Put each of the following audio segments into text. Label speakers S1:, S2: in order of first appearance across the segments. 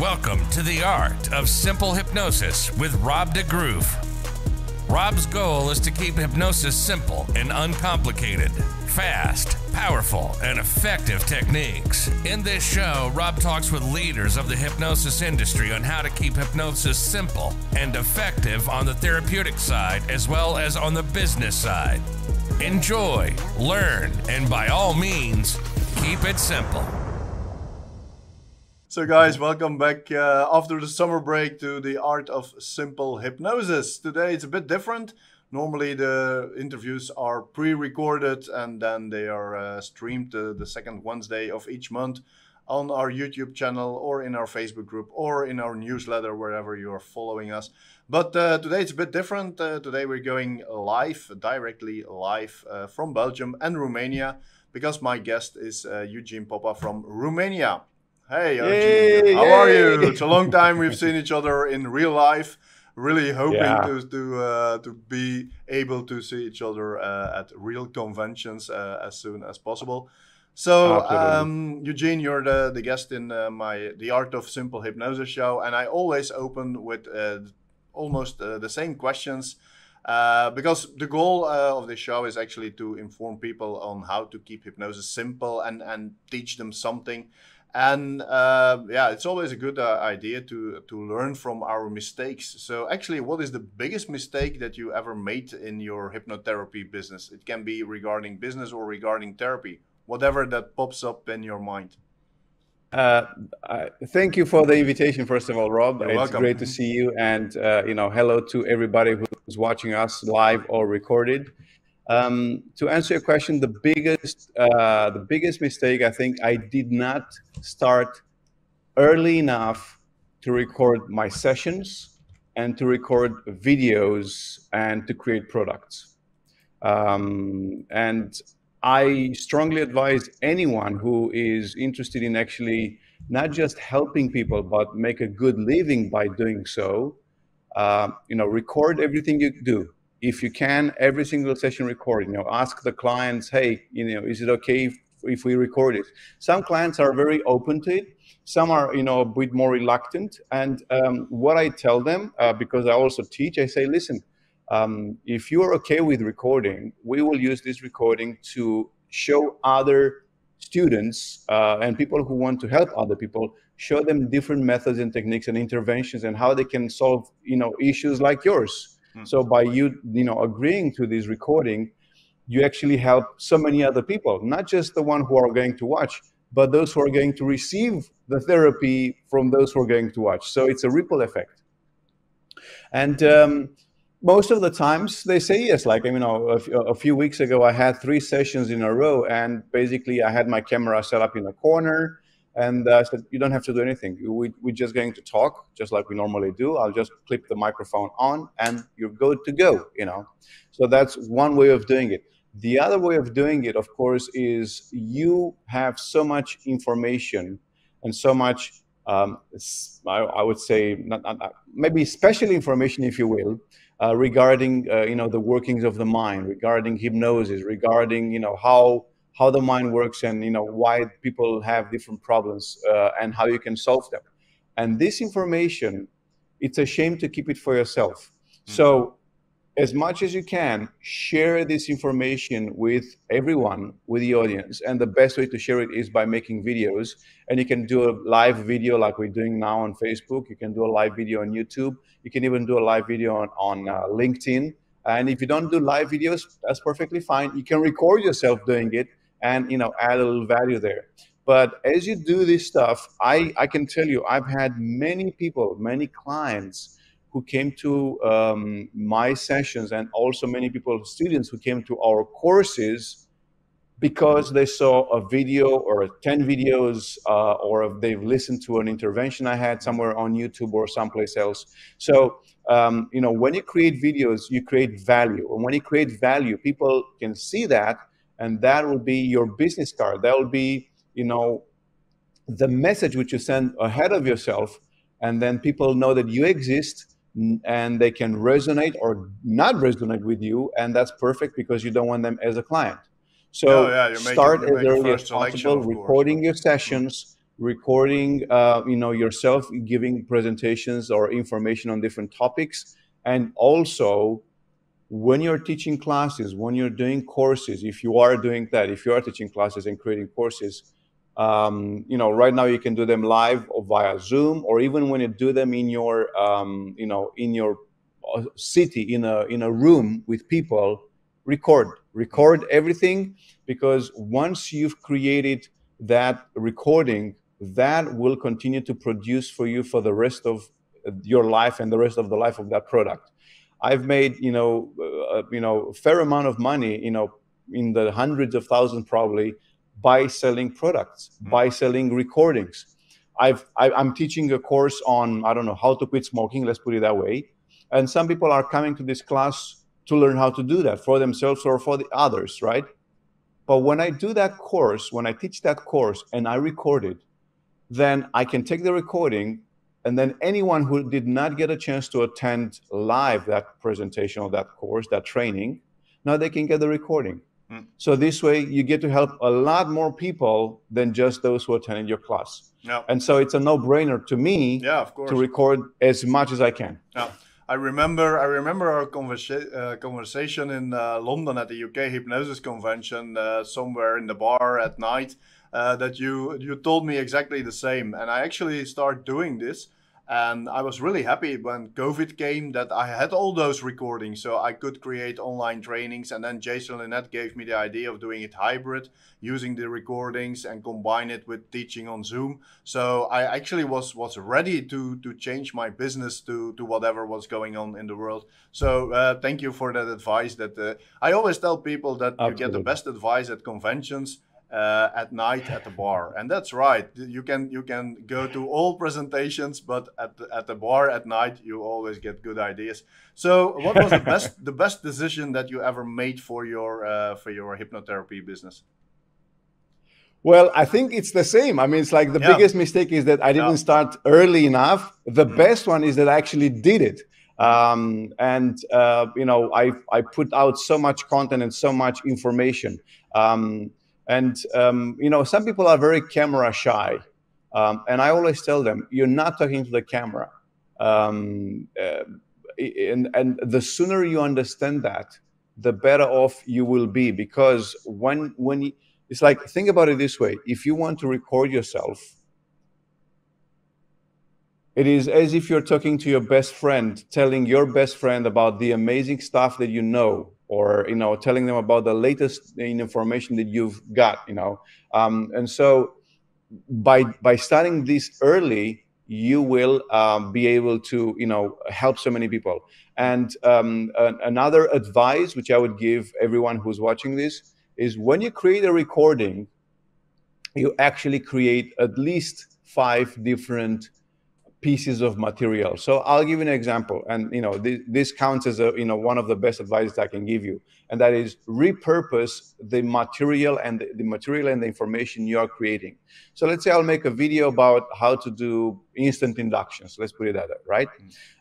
S1: Welcome to the Art of Simple Hypnosis with Rob de Groof. Rob's goal is to keep hypnosis simple and uncomplicated, fast, powerful, and effective techniques. In this show, Rob talks with leaders of the hypnosis industry on how to keep hypnosis simple and effective on the therapeutic side as well as on the business side. Enjoy, learn, and by all means, keep it simple.
S2: So guys, welcome back after the summer break to the Art of Simple Hypnosis. Today it's a bit different. Normally the interviews are pre-recorded and then they are streamed the second Wednesday of each month on our YouTube channel or in our Facebook group or in our newsletter, wherever you are following us. But today it's a bit different. Today we're going live, directly live from Belgium and Romania, because my guest is Eugen Popa from Romania. Hey, Eugen, how are you? It's a long time we've seen each other in real life. Really hoping to be able to see each other at real conventions as soon as possible. So, Eugen, you're the guest in the Art of Simple Hypnosis show, and I always open with almost the same questions because the goal of this show is actually to inform people on how to keep hypnosis simple and teach them something. And it's always a good idea to learn from our mistakes. So actually, what is the biggest mistake that you ever made in your hypnotherapy business? It can be regarding business or regarding therapy, whatever that pops up in your mind.
S3: Thank you for the invitation, first of all, Rob.
S2: You're
S3: it's
S2: welcome.
S3: Great to see you, and hello to everybody who's watching us live or recorded. To answer your question, the biggest mistake, I think I did not start early enough to record my sessions and to record videos and to create products. And I strongly advise anyone who is interested in actually not just helping people, but make a good living by doing so, record everything you do. If you can, every single session record, ask the clients, hey, is it okay if we record it? Some clients are very open to it. Some are, a bit more reluctant. And what I tell them, because I also teach, I say, listen, if you are okay with recording, we will use this recording to show other students and people who want to help other people, show them different methods and techniques and interventions and how they can solve, issues like yours. So by you agreeing to this recording, you actually help so many other people, not just the one who are going to watch, but those who are going to receive the therapy from those who are going to watch. So it's a ripple effect. And most of the times they say yes. Like, a few weeks ago, I had 3 sessions in a row, and basically I had my camera set up in a corner. And I said, you don't have to do anything. We're just going to talk, just like we normally do. I'll just clip the microphone on and you're good to go, So that's one way of doing it. The other way of doing it, of course, is you have so much information and so much, I would say, maybe special information, if you will, regarding, the workings of the mind, regarding hypnosis, regarding, how the mind works and why people have different problems and how you can solve them. And this information, it's a shame to keep it for yourself. So as much as you can, share this information with everyone, with the audience. And the best way to share it is by making videos. And you can do a live video like we're doing now on Facebook. You can do a live video on YouTube. You can even do a live video on LinkedIn. And if you don't do live videos, that's perfectly fine. You can record yourself doing it and add a little value there. But as you do this stuff, I can tell you, I've had many people, many clients who came to my sessions, and also many people, students who came to our courses because they saw a video or 10 videos or they've listened to an intervention I had somewhere on YouTube or someplace else. So, when you create videos, you create value. And when you create value, people can see that. And that will be your business card. That will be, the message which you send ahead of yourself. And then people know that you exist and they can resonate or not resonate with you. And that's perfect because you don't want them as a client. So start as early as possible, recording your sessions, recording, yourself giving presentations or information on different topics. And also, when you're teaching classes, when you're doing courses, if you are doing that, if you are teaching classes and creating courses, right now you can do them live or via Zoom, or even when you do them in your, in your city, in a room with people, record everything, because once you've created that recording, that will continue to produce for you for the rest of your life and the rest of the life of that product. I've made, a fair amount of money, in the hundreds of thousands probably, by selling products, by selling recordings. I'm teaching a course on, I don't know, how to quit smoking, let's put it that way. And some people are coming to this class to learn how to do that for themselves or for the others, right? But when I do that course, when I teach that course and I record it, then I can take the recording, and then anyone who did not get a chance to attend live that presentation or that course, that training, now they can get the recording. So this way you get to help a lot more people than just those who attended your class.
S2: Yeah.
S3: And so it's a no-brainer to me,
S2: of course,
S3: to record as much as I can.
S2: Yeah. I remember our conversation in London at the UK Hypnosis Convention, somewhere in the bar at night, that you told me exactly the same. And I actually started doing this. And I was really happy when COVID came that I had all those recordings, so I could create online trainings. And then Jason Linett gave me the idea of doing it hybrid, using the recordings and combine it with teaching on Zoom. So I actually was ready to change my business to whatever was going on in the world. So thank you for that advice. That I always tell people that you get the best advice at conventions. At night at the bar, and that's right. You can go to all presentations, but at the bar at night you always get good ideas. So, what was the best decision that you ever made for your hypnotherapy business?
S3: Well, I think it's the same. I mean, it's like the biggest mistake is that I didn't start early enough. The best one is that I actually did it. I put out so much content and so much information. Some people are very camera shy. And I always tell them, you're not talking to the camera. And the sooner you understand that, the better off you will be. Because it's like, think about it this way. If you want to record yourself, it is as if you're talking to your best friend, telling your best friend about the amazing stuff that you know, or telling them about the latest information that you've got. And so by starting this early, you will be able to help so many people. And another advice which I would give everyone who's watching this is, when you create a recording, you actually create at least 5 different pieces of material. So I'll give you an example, and this counts as one of the best advice I can give you, and that is repurpose the material and the information you are creating. So let's say I'll make a video about how to do instant inductions. Let's put it that way, right?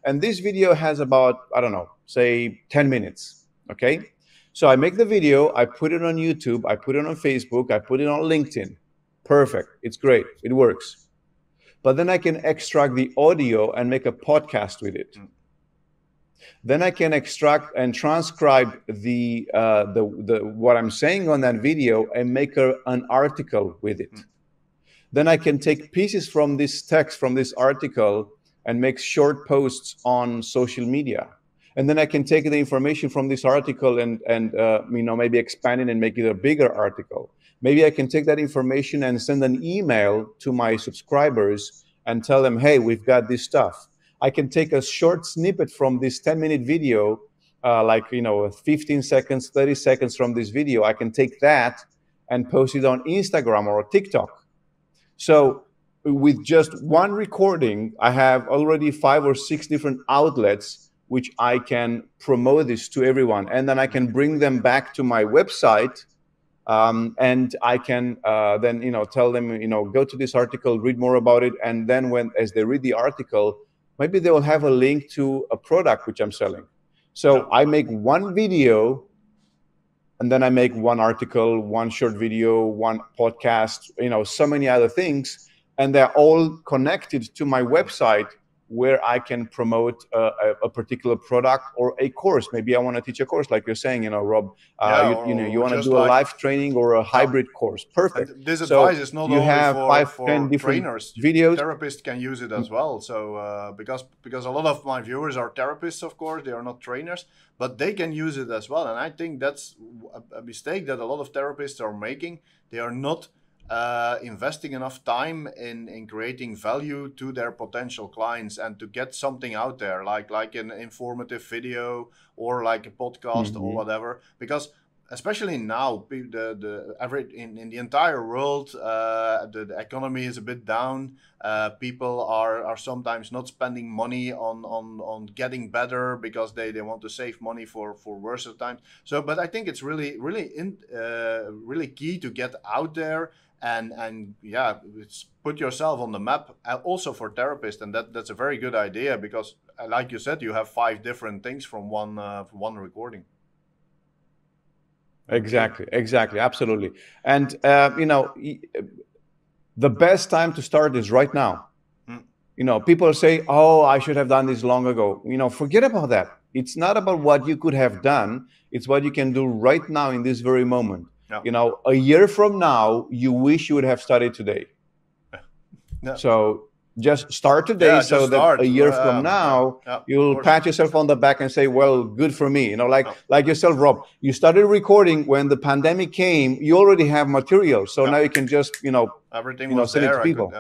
S3: And this video has about, I don't know, say 10 minutes. Okay. So I make the video, I put it on YouTube, I put it on Facebook, I put it on LinkedIn. Perfect. It's great. It works. But then I can extract the audio and make a podcast with it. Then I can extract and transcribe the what I'm saying on that video and make an article with it. Then I can take pieces from this text, from this article, and make short posts on social media. And then I can take the information from this article and maybe expand it and make it a bigger article. Maybe I can take that information and send an email to my subscribers and tell them, hey, we've got this stuff. I can take a short snippet from this 10-minute video, 15 seconds, 30 seconds from this video. I can take that and post it on Instagram or TikTok. So with just one recording, I have already 5 or 6 different outlets which I can promote this to everyone. And then I can bring them back to my website. And I can then tell them, go to this article, read more about it. And then as they read the article, maybe they will have a link to a product which I'm selling. So I make one video, and then I make one article, one short video, one podcast, so many other things. and they're all connected to my website where I can promote a particular product or a course. Maybe I want to teach a course, like you're saying, Rob. You want to do a live training or a hybrid course. Perfect.
S2: And this
S3: So
S2: advice is not
S3: you
S2: only
S3: have
S2: for
S3: 10 different
S2: trainers.
S3: videos.
S2: Therapists can use it as well. So because a lot of my viewers are therapists, of course, they are not trainers, but they can use it as well. And I think that's a mistake that a lot of therapists are making. They are not investing enough time in creating value to their potential clients and to get something out there, like an informative video or like a podcast or whatever. Because especially now, in the entire world, the economy is a bit down. People are sometimes not spending money on getting better because they want to save money for worse times. So, but I think it's really key to get out there and yeah, put yourself on the map, also for therapists, and that's a very good idea because, like you said, you have 5 different things from one recording.
S3: Exactly, absolutely. And the best time to start is right now. People say, "Oh, I should have done this long ago." Forget about that. It's not about what you could have done. It's what you can do right now in this very moment. Yeah. A year from now, you wish you would have started today. Yeah. So just start today, so that a year from now, you'll pat yourself on the back and say, well, good for me. Like yourself, Rob, you started recording when the pandemic came, you already have material. So now you can just,
S2: everything was
S3: send
S2: there,
S3: it to people.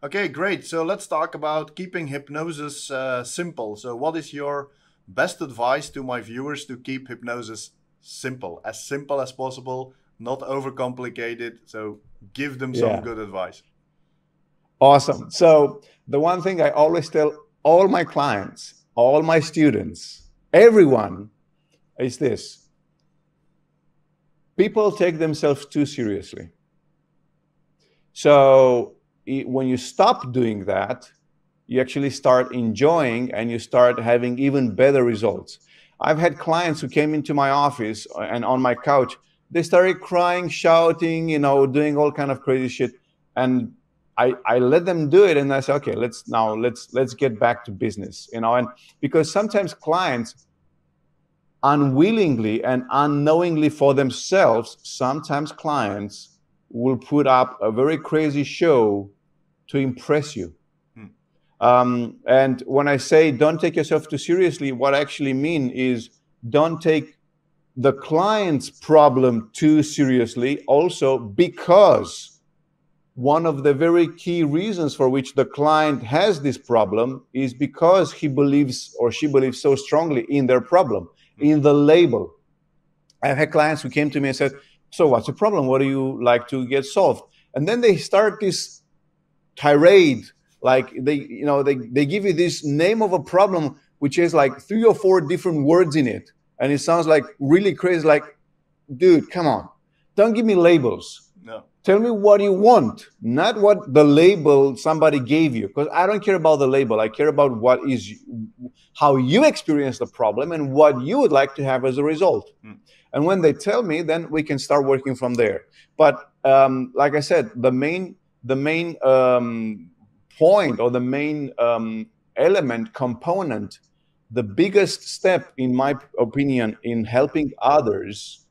S2: Okay, great. So let's talk about keeping hypnosis simple. So what is your best advice to my viewers to keep hypnosis simple as possible, not overcomplicated? So give them some good advice.
S3: Awesome. So the one thing I always tell all my clients, all my students, everyone is this: people take themselves too seriously. So when you stop doing that, you actually start enjoying and you start having even better results. I've had clients who came into my office and on my couch, they started crying, shouting, doing all kind of crazy shit. And I let them do it, and I say, okay, let's get back to business, and because sometimes clients unwillingly and unknowingly for themselves, sometimes clients will put up a very crazy show to impress you. And when I say don't take yourself too seriously, what I actually mean is don't take the client's problem too seriously also, because one of the very key reasons for which the client has this problem is because he believes or she believes so strongly in their problem, in the label. I've had clients who came to me and said, so what's the problem? What do you like to get solved? And then they start this tirade, like they give you this name of a problem, which is like 3 or 4 different words in it. And it sounds like really crazy, like, dude, come on, don't give me labels. No. Tell me what you want, not what the label somebody gave you, because I don't care about the label. I care about how you experience the problem and what you would like to have as a result. And when they tell me, then we can start working from there. But like I said, the main point or the main component, the biggest step, in my opinion, in helping others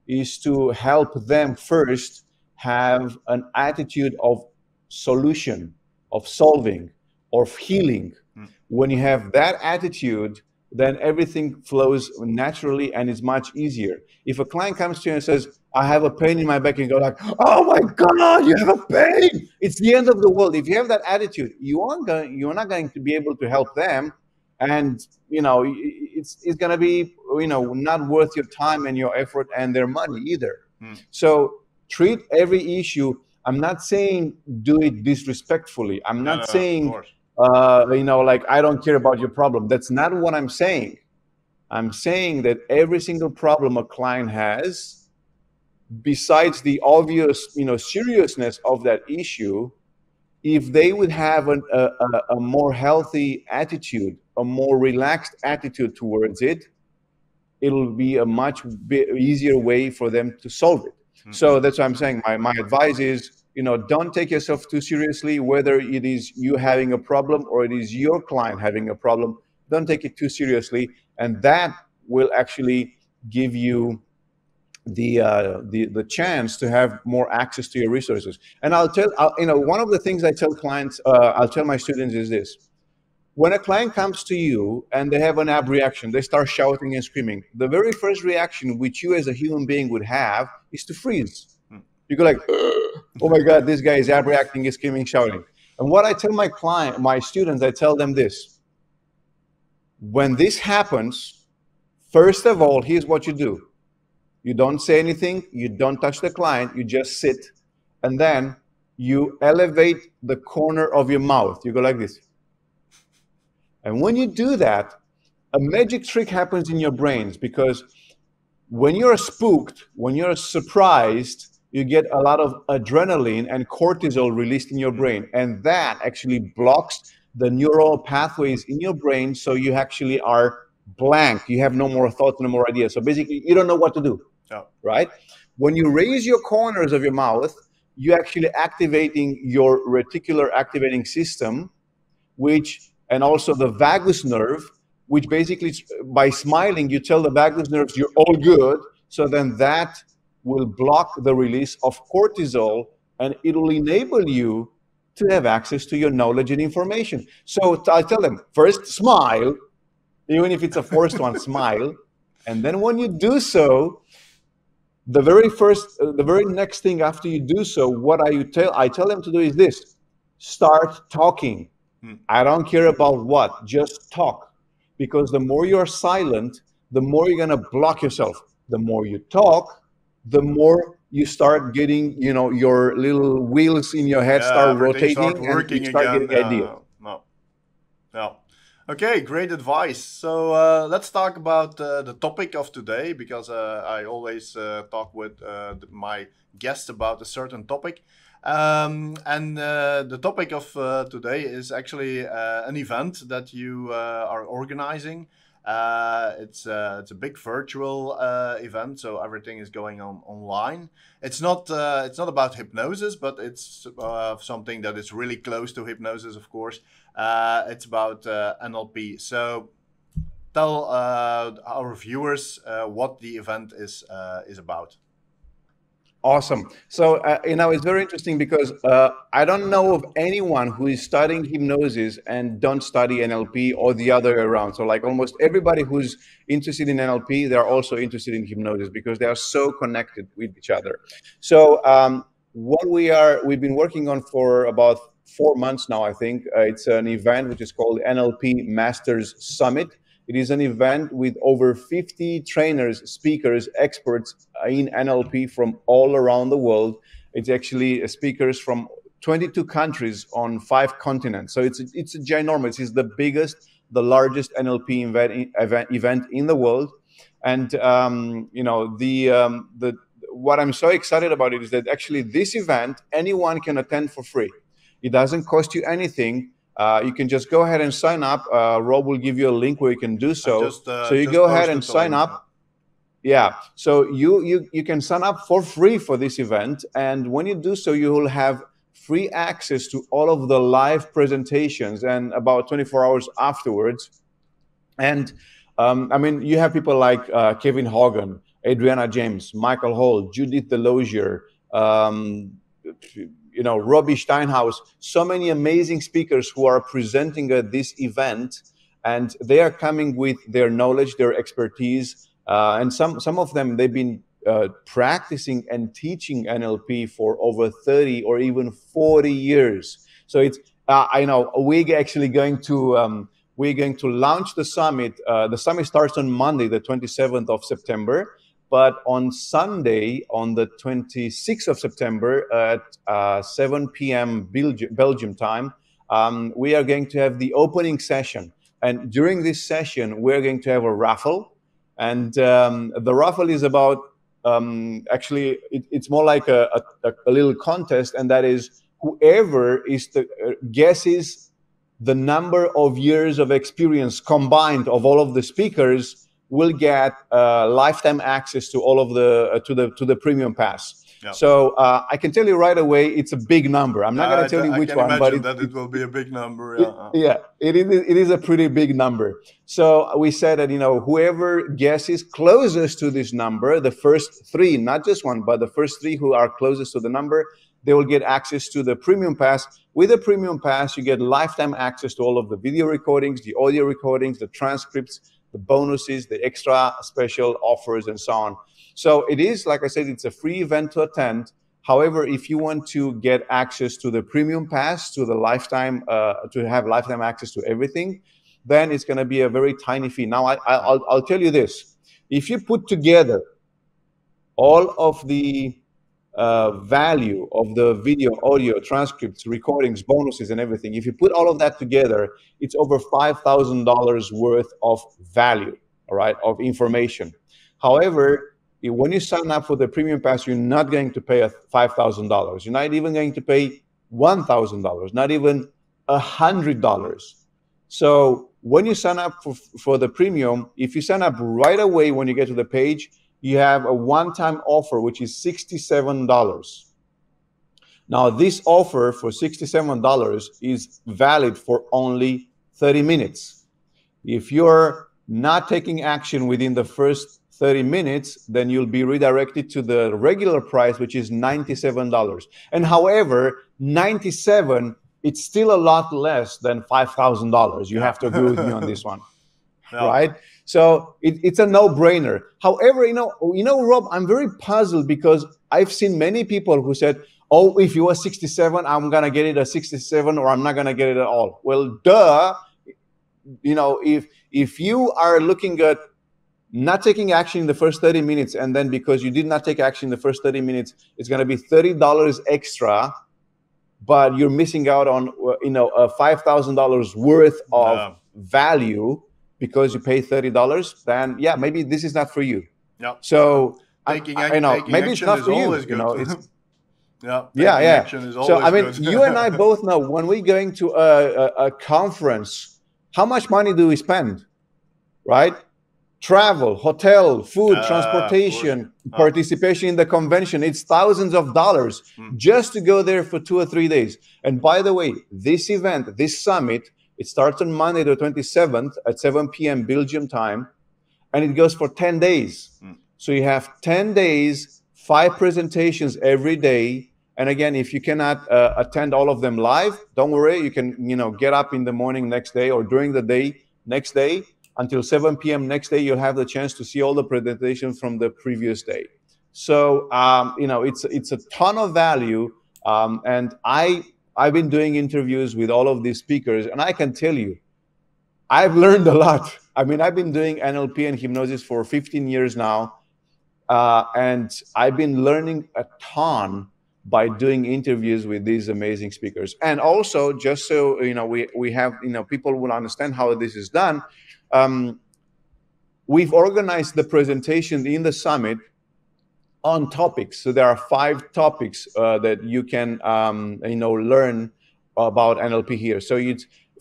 S3: is to help them first have an attitude of solution, of solving, of healing. When you have that attitude, then everything flows naturally and is much easier. If a client comes to you and says, I have a pain in my back, and you go like, oh my God, you have a pain. It's the end of the world. If you have that attitude, you're not going to be able to help them. And, it's going to be, not worth your time and your effort and their money either. So treat every issue. I'm not saying do it disrespectfully. I'm not saying, like, I don't care about your problem. That's not what I'm saying. I'm saying that every single problem a client has, besides the obvious, seriousness of that issue, if they would have a more healthy attitude, a more relaxed attitude towards it, it'll be a much easier way for them to solve it. So that's what I'm saying. My advice is don't take yourself too seriously, whether it is you having a problem or it is your client having a problem. Don't take it too seriously, and that will actually give you the chance to have more access to your resources. And one of the things I tell clients, I'll tell my students is this: when a client comes to you and they have an ab reaction, they start shouting and screaming. The very first reaction which you as a human being would have is to freeze. You go like, oh my God, this guy is ab reacting, is screaming, shouting. And what I tell my students, I tell them this: when this happens, first of all, here's what you do. You don't say anything, you don't touch the client, you just sit, and then you elevate the corner of your mouth. You go like this. And when you do that, a magic trick happens in your brains, because when you're spooked, when you're surprised, you get a lot of adrenaline and cortisol released in your brain. And that actually blocks the neural pathways in your brain, so you actually are blank. You have no more thoughts, no more ideas. So basically, you don't know what to do, right? When you raise your corners of your mouth, you're actually activating your reticular activating system, and also the vagus nerve, which basically, by smiling, you tell the vagus nerves you're all good. So then that will block the release of cortisol, and it will enable you to have access to your knowledge and information. So I tell them, first smile, even if it's a forced one, smile. And then when you do so, the very next thing after you do so, what I tell them to do is this: start talking. I don't care about what, just talk. Because the more you're silent, the more you're going to block yourself. The more you talk, the more you start getting, your little wheels in your head start rotating, and you start getting ideas.
S2: Okay, great advice. So let's talk about the topic of today, because I always talk with my guests about a certain topic. And the topic of today is actually an event that you are organizing. It's a big virtual event, so everything is going on online. It's not about hypnosis, but it's something that is really close to hypnosis, of course. It's about NLP. So tell our viewers what the event is about.
S3: Awesome. So, it's very interesting, because I don't know of anyone who is studying hypnosis and don't study NLP, or the other way around. So like almost everybody who's interested in NLP, they're also interested in hypnosis, because they are so connected with each other. So what we've been working on for about 4 months now, I think. It's an event which is called NLP Masters Summit. It is an event with over 50 trainers, speakers, experts in NLP from all around the world. It's actually speakers from 22 countries on 5 continents. So it's a ginormous. It's the biggest, the largest NLP event in the world. And what I'm so excited about it is that actually this event, anyone can attend for free. It doesn't cost you anything. You can just go ahead and sign up. Rob will give you a link where you can do so. So you go ahead and sign up. Yeah. So you can sign up for free for this event. And when you do so, you will have free access to all of the live presentations and about 24 hours afterwards. And you have people like Kevin Hogan, Adriana James, Michael Hall, Judith Delosier, Robbie Steinhaus, so many amazing speakers who are presenting at this event, and they are coming with their knowledge, their expertise, and some of them, they've been practicing and teaching NLP for over 30 or even 40 years. So it's we're actually going to launch the summit. The summit starts on Monday, the 27th of September. But on Sunday, on the 26th of September at 7 p.m. Belgium time, we are going to have the opening session. And during this session, we're going to have a raffle. And the raffle is about, it's more like a little contest. And that is whoever guesses the number of years of experience combined of all of the speakers will get lifetime access to all of to the premium pass.
S2: Yeah.
S3: So I can tell you right away, it's a big number. I'm not going to tell you
S2: I
S3: which
S2: can
S3: one, but
S2: imagine that it will be a big number.
S3: it is a pretty big number. So we said that, whoever guesses closest to this number, the first three, not just one, but the first three who are closest to the number, they will get access to the premium pass. With the premium pass, you get lifetime access to all of the video recordings, the audio recordings, the transcripts, the bonuses, the extra special offers, and so on. So it is, like I said, it's a free event to attend. However, if you want to get access to the premium pass, to the lifetime, to have lifetime access to everything, then it's going to be a very tiny fee. Now, I'll tell you this: if you put together all of the value of the video, audio, transcripts, recordings, bonuses, and everything, if you put all of that together, it's over $5,000 worth of value, all right, of information. However, when you sign up for the premium pass, you're not going to pay $5,000. You're not even going to pay $1,000, not even $100. So when you sign up for the premium, if you sign up right away when you get to the page, you have a one-time offer, which is $67. Now, this offer for $67 is valid for only 30 minutes. If you're not taking action within the first 30 minutes, then you'll be redirected to the regular price, which is $97. And however, 97, it's still a lot less than $5,000. You have to agree with me on this one, right? So it's a no-brainer. However, Rob, I'm very puzzled because I've seen many people who said, oh, if you are 67, I'm going to get it at 67 or I'm not going to get it at all. Well, duh. If you are looking at not taking action in the first 30 minutes, and then because you did not take action in the first 30 minutes, it's going to be $30 extra, but you're missing out on, $5,000 worth of value because you pay $30, then yeah, maybe this is not for you.
S2: Yeah.
S3: So
S2: taking
S3: maybe it's not for you.
S2: Yeah. Action is always
S3: so I mean,
S2: good.
S3: you and I both know when we're going to a conference, how much money do we spend, right? Travel, hotel, food, transportation, participation in the convention. It's thousands of dollars just to go there for 2 or 3 days. And by the way, this event, this summit, it starts on Monday the 27th at 7 p.m. Belgium time, and it goes for 10 days. So you have 10 days, 5 presentations every day. And again, if you cannot attend all of them live, don't worry. You can, get up in the morning next day or during the day next day until 7 p.m. next day. You'll have the chance to see all the presentations from the previous day. So, it's a ton of value. And I've been doing interviews with all of these speakers, and I can tell you, I've learned a lot. I mean, I've been doing NLP and hypnosis for 15 years now, and I've been learning a ton by doing interviews with these amazing speakers. And also, just so we have people will understand how this is done. We've organized the presentation in the summit on topics. So there are 5 topics that you can learn about NLP here. So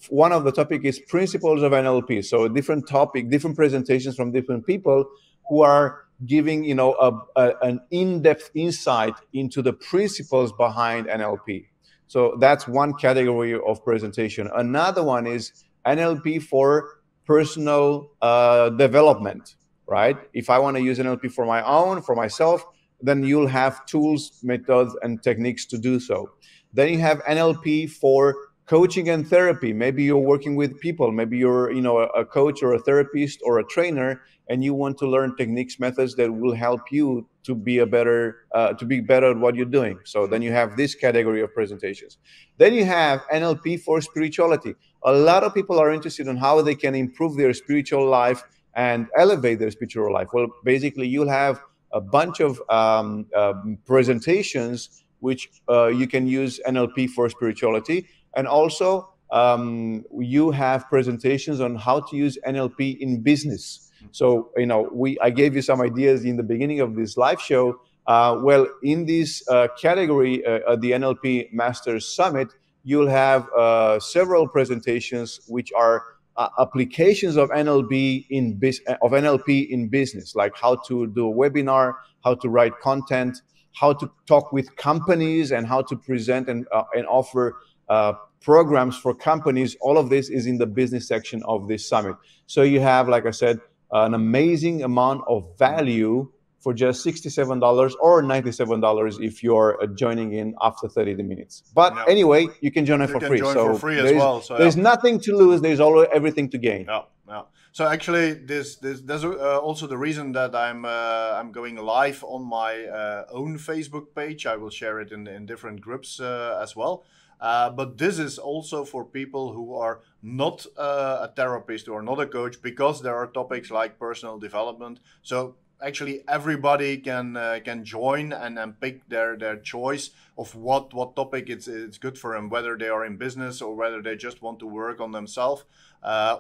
S3: one of the topic is principles of NLP. So a different topic, different presentations from different people who are giving an in-depth insight into the principles behind NLP. So that's one category of presentation. Another one is NLP for personal development, right? If I want to use NLP for myself, then you'll have tools, methods, and techniques to do so. Then you have NLP for coaching and therapy. Maybe you're working with people. Maybe you're, a coach or a therapist or a trainer, and you want to learn techniques, methods that will help you to be better at what you're doing. So then you have this category of presentations. Then you have NLP for spirituality. A lot of people are interested in how they can improve their spiritual life and elevate their spiritual life. Well, basically, you'll have a bunch of presentations which you can use NLP for spirituality. And also, you have presentations on how to use NLP in business. So, I gave you some ideas in the beginning of this live show. Well, in this category, the NLP Masters Summit, you'll have several presentations which are applications of NLP in business, like how to do a webinar, how to write content, how to talk with companies and how to present and offer programs for companies. All of this is in the business section of this summit. So you have, like I said, an amazing amount of value for just $67 or $97 if you're joining in after 30 minutes. But anyway, you can join it for free.
S2: So for free as well. So
S3: there's nothing to lose. There's always everything to gain.
S2: Yeah. So actually, there's also the reason that I'm going live on my own Facebook page. I will share it in different groups as well. But this is also for people who are not a therapist or not a coach, because there are topics like personal development. So actually everybody can join and pick their choice of what topic it's good for them, whether they are in business or whether they just want to work on themselves,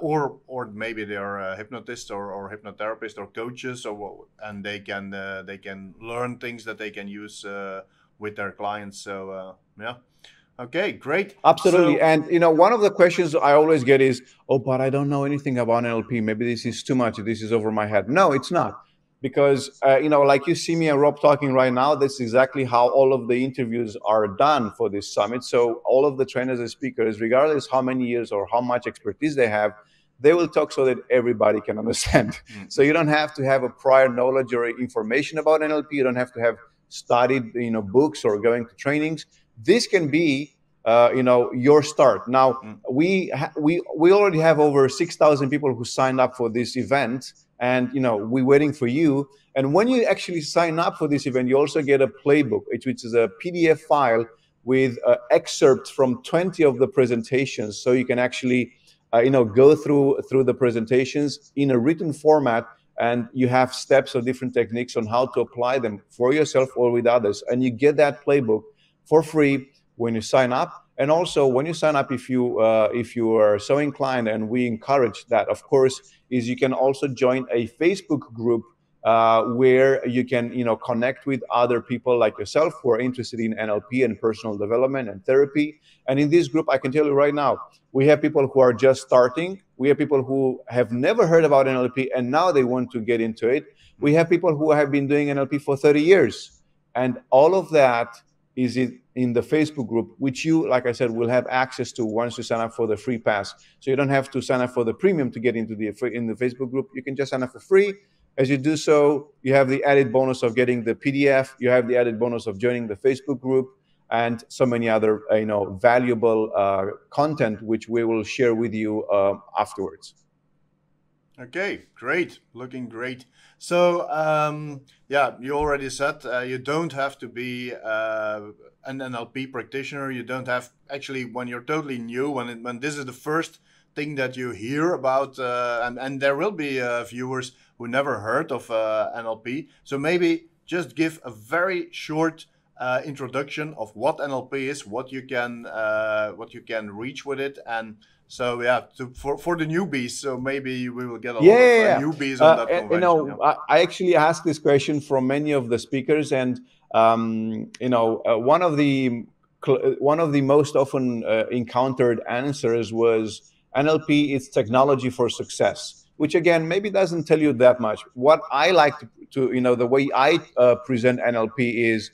S2: or maybe they are a hypnotist or hypnotherapist or coaches, and they can learn things that they can use with their clients. So yeah. Okay, great.
S3: Absolutely. So, and one of the questions I always get is, oh, but I don't know anything about NLP. Maybe this is too much. This is over my head. No, it's not. Because, like you see me and Rob talking right now, that's exactly how all of the interviews are done for this summit. So all of the trainers and speakers, regardless how many years or how much expertise they have, they will talk so that everybody can understand. So you don't have to have a prior knowledge or information about NLP. You don't have to have studied, books or going to trainings. This can be, your start. Now, we already have over 6,000 people who signed up for this event, and we're waiting for you. And when you actually sign up for this event, you also get a playbook, which is a PDF file with excerpts from 20 of the presentations, so you can actually, go through the presentations in a written format. And you have steps or different techniques on how to apply them for yourself or with others. And you get that playbook for free when you sign up. And also when you sign up, if you are so inclined, and we encourage that, of course, is you can also join a Facebook group where you can connect with other people like yourself who are interested in NLP and personal development and therapy. And in this group, I can tell you right now, we have people who are just starting. We have people who have never heard about NLP and now they want to get into it. We have people who have been doing NLP for 30 years. And all of that is in the Facebook group, which you, like I said, will have access to once you sign up for the free pass. So you don't have to sign up for the premium to get into the Facebook group. You can just sign up for free. As you do so, you have the added bonus of getting the PDF. You have the added bonus of joining the Facebook group, and so many other valuable content which we will share with you afterwards.
S2: Okay, great. Looking great. So, you already said you don't have to be an NLP practitioner. You don't have, actually, when you're totally new, when this is the first thing that you hear about, and there will be viewers who never heard of NLP. So maybe just give a very short introduction of what NLP is, what you can reach with it, and so for the newbies. So maybe we will get a lot of newbies on that convention.
S3: I actually asked this question from many of the speakers, and one of the most often encountered answers was NLP is technology for success, which again maybe doesn't tell you that much. What I like to the way I present NLP is,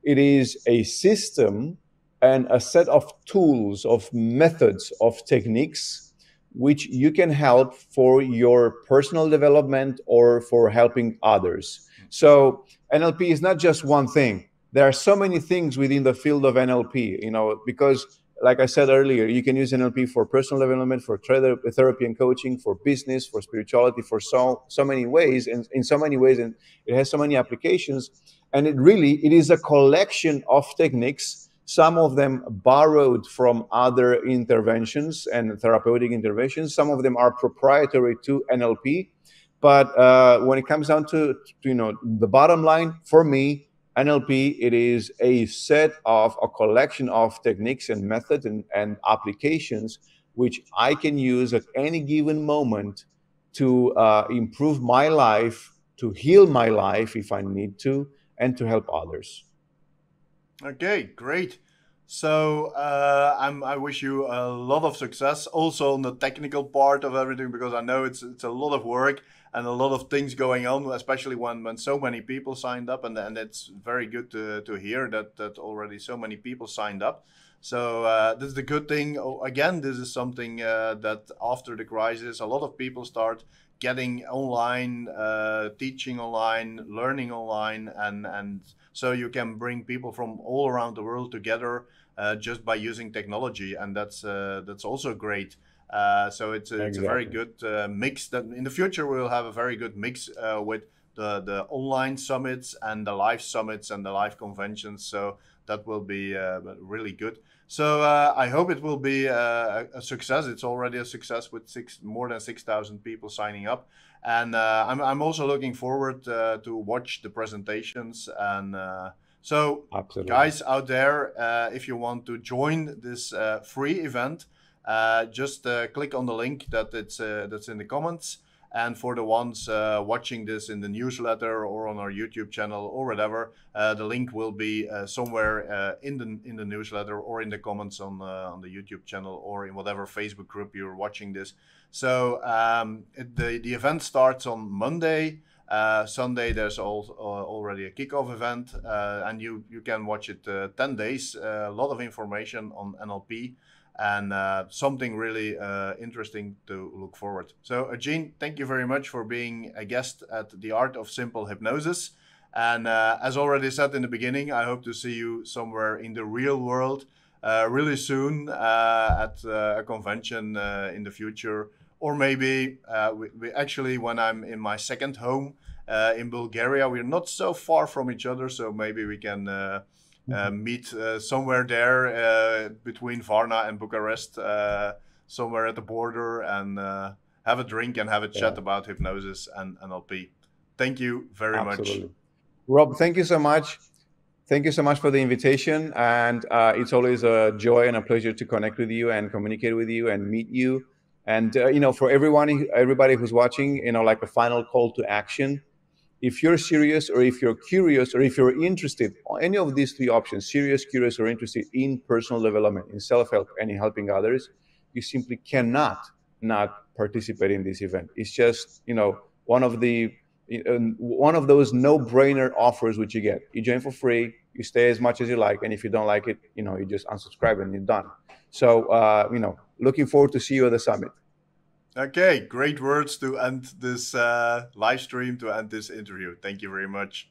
S3: it is a system and a set of tools, of methods, of techniques, which you can help for your personal development or for helping others. So NLP is not just one thing. There are so many things within the field of NLP, because like I said earlier, you can use NLP for personal development, for therapy and coaching, for business, for spirituality, for so many ways, and in so many ways, and it has so many applications. And it is a collection of techniques, some of them borrowed from other interventions and therapeutic interventions. Some of them are proprietary to NLP. But when it comes down to the bottom line, for me, NLP, it is a collection of techniques and methods and applications which I can use at any given moment to improve my life, to heal my life if I need to, and to help others.
S2: Okay, great. So I wish you a lot of success, also on the technical part of everything, because I know it's a lot of work and a lot of things going on, especially when so many people signed up, and it's very good to hear that already so many people signed up. So this is the good thing. Oh, again, this is something that after the crisis, a lot of people start getting online, teaching online, learning online, and so you can bring people from all around the world together just by using technology, and that's also great. So it's a very
S3: Exactly.
S2: good mix. That in the future we'll have a very good mix with the online summits and the live summits and the live conventions. So that will be really good. So I hope it will be a success. It's already a success with more than 6,000 people signing up, and I'm also looking forward to watch the presentations and. So
S3: Absolutely.
S2: guys out there, if you want to join this free event, just click on the link that's in the comments. And for the ones watching this in the newsletter or on our YouTube channel or whatever, the link will be somewhere in the newsletter or in the comments on the YouTube channel or in whatever Facebook group you're watching this. So the event starts on Monday. Sunday there's already a kickoff event, and you can watch it 10 days. A lot of information on NLP and something really interesting to look forward. So Eugen, thank you very much for being a guest at the Art of Simple Hypnosis. And as already said in the beginning, I hope to see you somewhere in the real world really soon at a convention in the future, or maybe we actually when I'm in my second home in Bulgaria. We're not so far from each other, so maybe we can meet somewhere there between Varna and Bucharest, somewhere at the border, and have a drink and have a
S3: Yeah,
S2: chat about hypnosis and NLP. Thank you very much.
S3: absolutely. Rob, thank you so much. Thank you so much for the invitation. And it's always a joy and a pleasure to connect with you and communicate with you and meet you. And, for everybody who's watching, like a final call to action. If you're serious or if you're curious or if you're interested, any of these three options, serious, curious, or interested in personal development, in self-help, and in helping others, you simply cannot not participate in this event. It's just, one of the one of those no-brainer offers which you get. You join for free, you stay as much as you like, and if you don't like it, you just unsubscribe and you're done. So, looking forward to see you at the summit.
S2: Okay, great words to end this live stream, to end this interview. Thank you very much.